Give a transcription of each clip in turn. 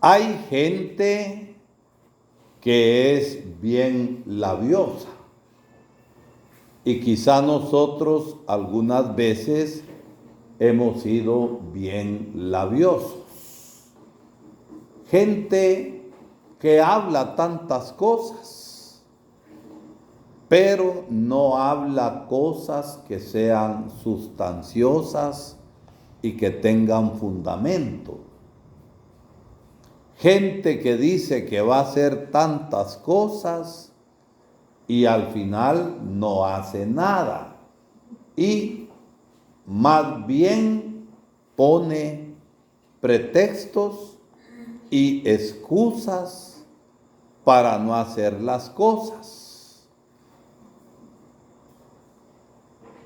Hay gente que es bien labiosa y quizá nosotros algunas veces hemos sido bien labiosos. Gente que habla tantas cosas, pero no habla cosas que sean sustanciosas y que tengan fundamento. Gente que dice que va a hacer tantas cosas y al final no hace nada. Y más bien pone pretextos y excusas para no hacer las cosas.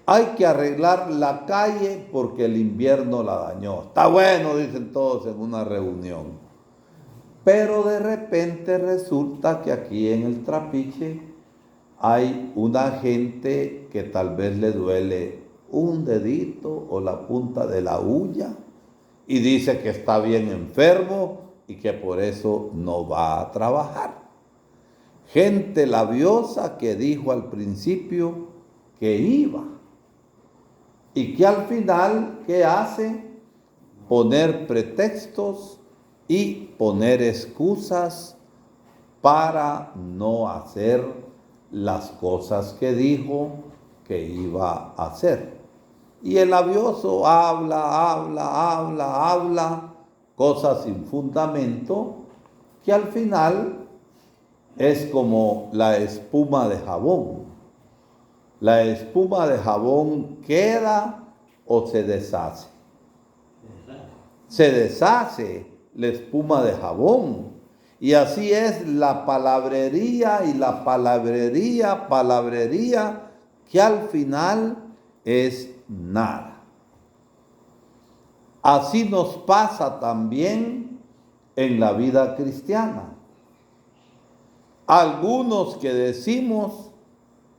Hay que arreglar la calle porque el invierno la dañó. Está bueno, dicen todos en una reunión. Pero de repente resulta que aquí en el Trapiche hay una gente que tal vez le duele un dedito o la punta de la uña y dice que está bien enfermo y que por eso no va a trabajar. Gente labiosa que dijo al principio que iba y que al final, ¿qué hace? Poner pretextos y poner excusas para no hacer las cosas que dijo que iba a hacer. Y el labioso habla, cosas sin fundamento, que al final es como la espuma de jabón. La espuma de jabón queda o se deshace. Se deshace la espuma de jabón. Y así es la palabrería y la palabrería, que al final es nada. Así nos pasa también en la vida cristiana. Algunos que decimos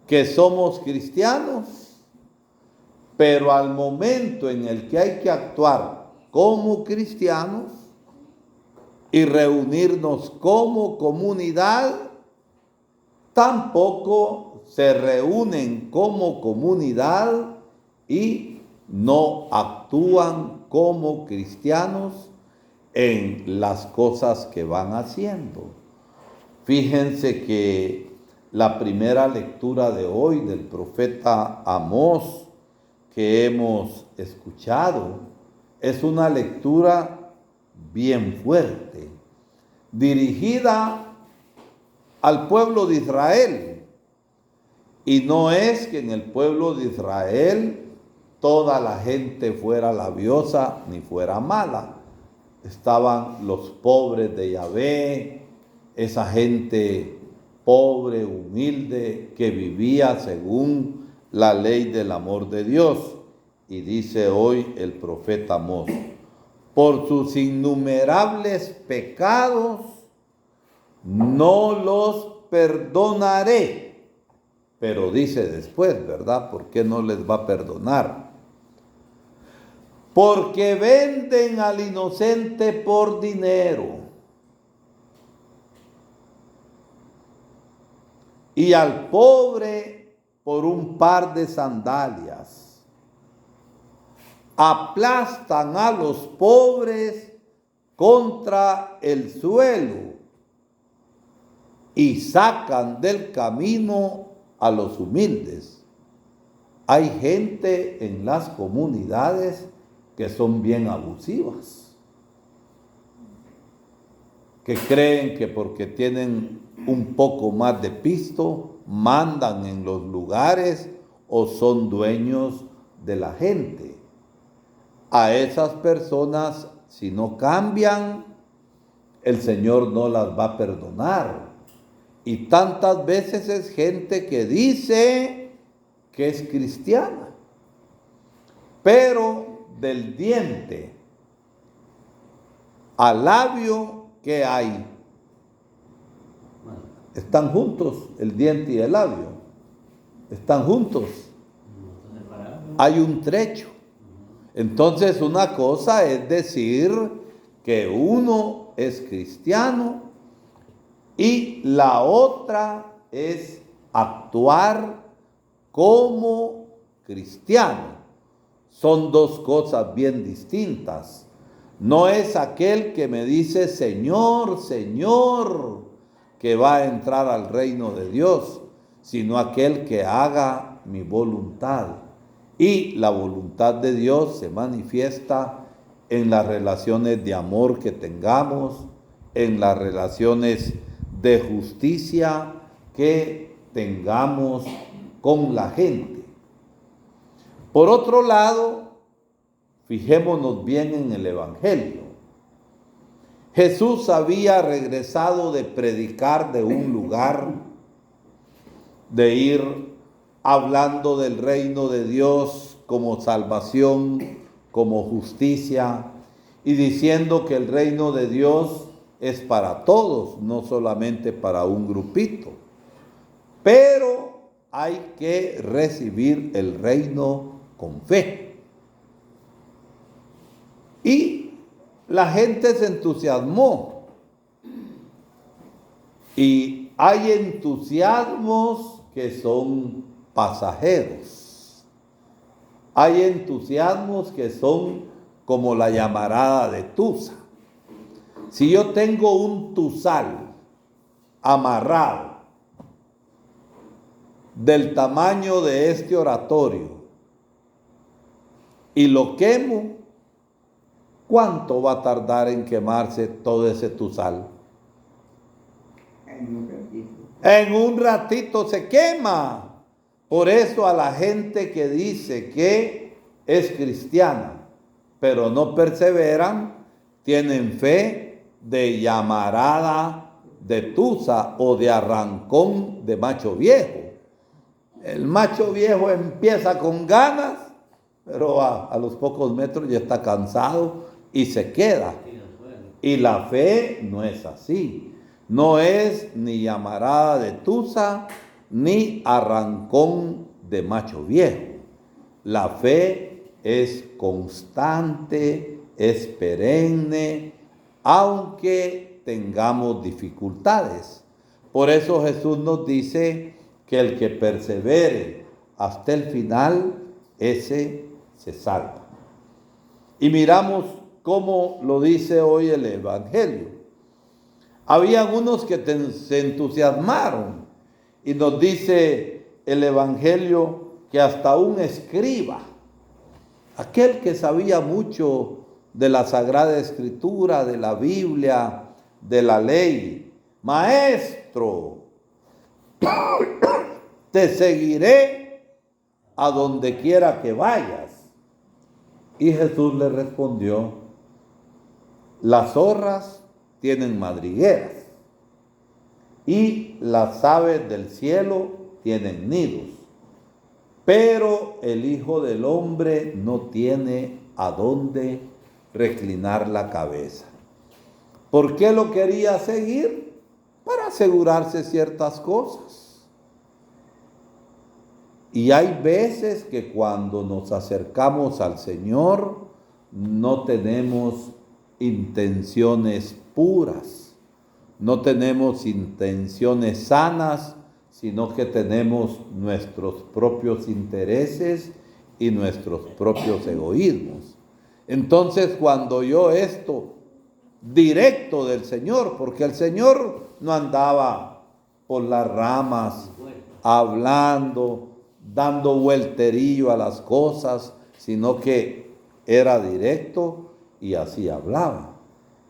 que somos cristianos, pero al momento en el que hay que actuar como cristianos y reunirnos como comunidad, tampoco se reúnen como comunidad y no actúan como cristianos en las cosas que van haciendo. Fíjense que la primera lectura de hoy del profeta Amós que hemos escuchado es una lectura bien fuerte, dirigida al pueblo de Israel. Y no es que en el pueblo de Israel toda la gente fuera labiosa ni fuera mala. Estaban los pobres de Yahvé, esa gente pobre, humilde, que vivía según la ley del amor de Dios. Y dice hoy el profeta Amós: por sus innumerables pecados no los perdonaré. Pero dice después, ¿verdad? ¿Por qué no les va a perdonar? Porque venden al inocente por dinero y al pobre por un par de sandalias. Aplastan a los pobres contra el suelo y sacan del camino a los humildes. Hay gente en las comunidades que son bien abusivas, que creen que porque tienen un poco más de pisto, mandan en los lugares o son dueños de la gente. A esas personas, si no cambian, el Señor no las va a perdonar. Y tantas veces es gente que dice que es cristiana, pero del diente al labio, ¿qué hay? Están juntos, el diente y el labio. Están juntos. Hay un trecho. Entonces, una cosa es decir que uno es cristiano y la otra es actuar como cristiano. Son dos cosas bien distintas. No es aquel que me dice Señor, Señor, que va a entrar al reino de Dios, sino aquel que haga mi voluntad. Y la voluntad de Dios se manifiesta en las relaciones de amor que tengamos, en las relaciones de justicia que tengamos con la gente. Por otro lado, fijémonos bien en el Evangelio. Jesús había regresado de predicar de un lugar, de ir hablando del reino de Dios como salvación, como justicia, y diciendo que el reino de Dios es para todos, no solamente para un grupito. Pero hay que recibir el reino con fe. Y la gente se entusiasmó. Y hay entusiasmos que son pasajeros. Hay entusiasmos que son como la llamarada de tusa. Si yo tengo un tuzal amarrado del tamaño de este oratorio y lo quemo, ¿cuánto va a tardar en quemarse todo ese tuzal? En un ratito se quema. Por eso a la gente que dice que es cristiana, pero no perseveran, tienen fe de llamarada de tusa o de arrancón de macho viejo. El macho viejo empieza con ganas, pero a los pocos metros ya está cansado y se queda. Y la fe no es así. No es ni llamarada de tusa, ni arrancón de macho viejo. La fe es constante, es perenne, aunque tengamos dificultades. Por eso Jesús nos dice que el que persevere hasta el final, ese se salva. Y miramos cómo lo dice hoy el Evangelio. Habían unos que se entusiasmaron y nos dice el Evangelio que hasta un escriba, aquel que sabía mucho de la Sagrada Escritura, de la Biblia, de la ley, maestro, te seguiré a donde quiera que vayas. Y Jesús le respondió, las zorras tienen madrigueras y las aves del cielo tienen nidos, pero el Hijo del Hombre no tiene a dónde reclinar la cabeza. ¿Por qué lo quería seguir? Para asegurarse ciertas cosas. Y hay veces que cuando nos acercamos al Señor no tenemos intenciones puras, no tenemos intenciones sanas, sino que tenemos nuestros propios intereses y nuestros propios egoísmos. Entonces, cuando yo esto directo del Señor, porque el Señor no andaba por las ramas hablando, dando vuelterillo a las cosas, sino que era directo y así hablaba.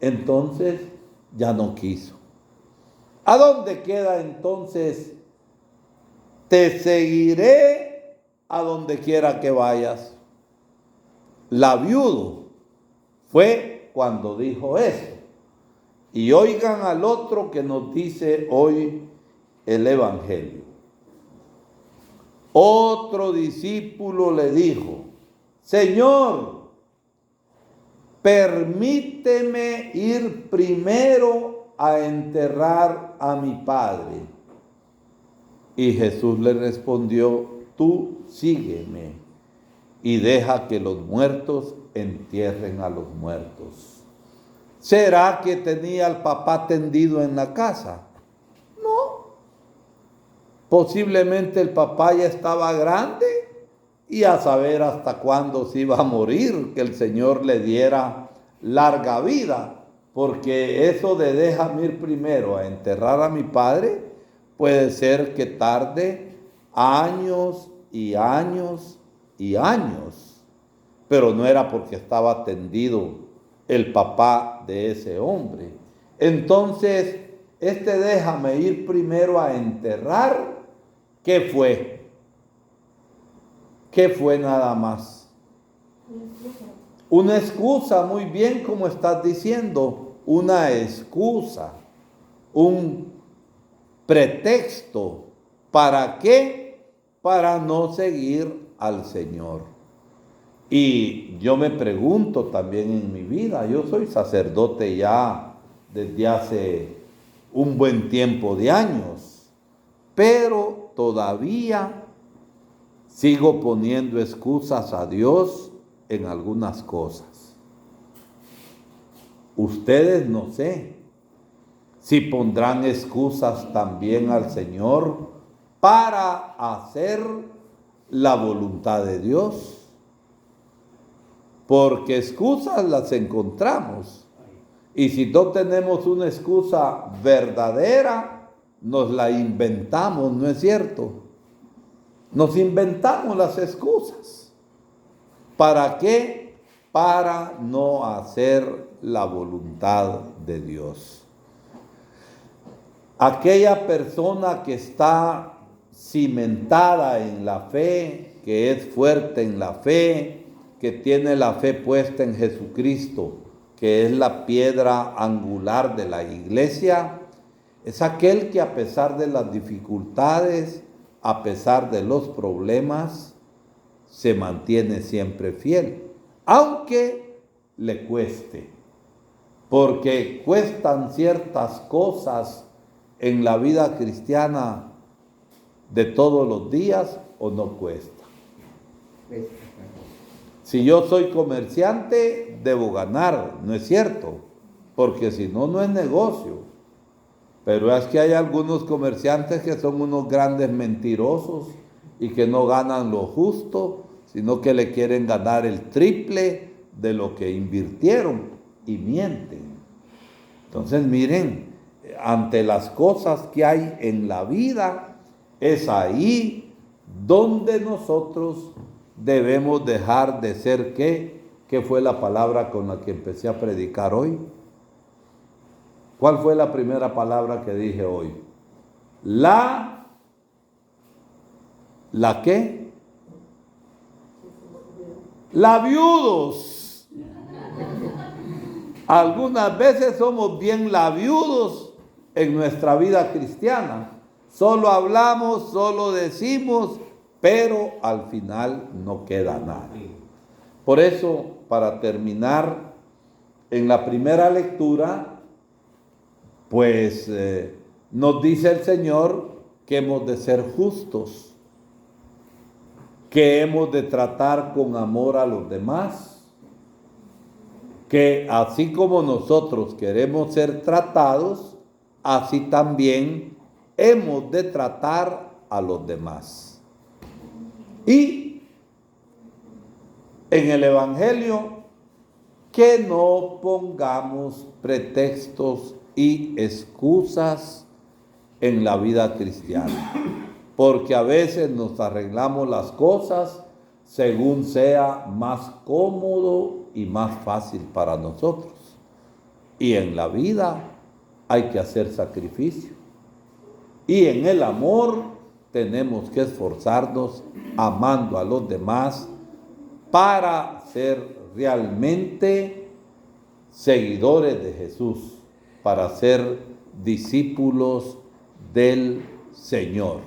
Entonces ya no quiso. ¿A dónde queda entonces? Te seguiré a donde quiera que vayas. La viuda fue cuando dijo eso. Y oigan al otro que nos dice hoy el Evangelio. Otro discípulo le dijo, Señor, permíteme ir primero a enterrar a mi padre. Y Jesús le respondió, tú sígueme y deja que los muertos entierren a los muertos. ¿Será que tenía al papá tendido en la casa? No. Posiblemente el papá ya estaba grande y a saber hasta cuándo se iba a morir, que el Señor le diera larga vida, porque eso de déjame ir primero a enterrar a mi padre, puede ser que tarde años y años y años, pero no era porque estaba tendido el papá de ese hombre. Entonces, déjame ir primero a enterrar, ¿qué fue? ¿Qué fue nada más? Una excusa, muy bien como estás diciendo, una excusa, un pretexto. ¿Para qué? Para no seguir al Señor. Y yo me pregunto también en mi vida, yo soy sacerdote ya desde hace un buen tiempo de años, pero todavía sigo poniendo excusas a Dios en algunas cosas. Ustedes no sé si pondrán excusas también al Señor para hacer la voluntad de Dios. Porque excusas las encontramos. Y si no tenemos una excusa verdadera, nos la inventamos, ¿no es cierto? Nos inventamos las excusas. ¿Para qué? Para no hacer la voluntad de Dios. Aquella persona que está cimentada en la fe, que es fuerte en la fe, que tiene la fe puesta en Jesucristo, que es la piedra angular de la iglesia, es aquel que a pesar de las dificultades, a pesar de los problemas, se mantiene siempre fiel, aunque le cueste, porque cuestan ciertas cosas en la vida cristiana de todos los días, o no cuesta. Si yo soy comerciante, debo ganar, ¿no es cierto? Porque si no, no es negocio. Pero es que hay algunos comerciantes que son unos grandes mentirosos y que no ganan lo justo, sino que le quieren ganar el triple de lo que invirtieron y mienten. Entonces, miren, ante las cosas que hay en la vida, es ahí donde nosotros debemos dejar de ser ¿qué? ¿Qué fue la palabra con la que empecé a predicar hoy? ¿Cuál fue la primera palabra que dije hoy? ¿La qué? Labiudos. Algunas veces somos bien labiudos en nuestra vida cristiana. Solo hablamos, solo decimos, pero al final no queda nada. Por eso, para terminar, en la primera lectura, pues nos dice el Señor que hemos de ser justos, que hemos de tratar con amor a los demás, que así como nosotros queremos ser tratados, así también hemos de tratar a los demás. Y en el Evangelio, que no pongamos pretextos y excusas en la vida cristiana, porque a veces nos arreglamos las cosas según sea más cómodo y más fácil para nosotros. Y en la vida hay que hacer sacrificio. Y en el amor tenemos que esforzarnos amando a los demás para ser realmente seguidores de Jesús, para ser discípulos del Señor.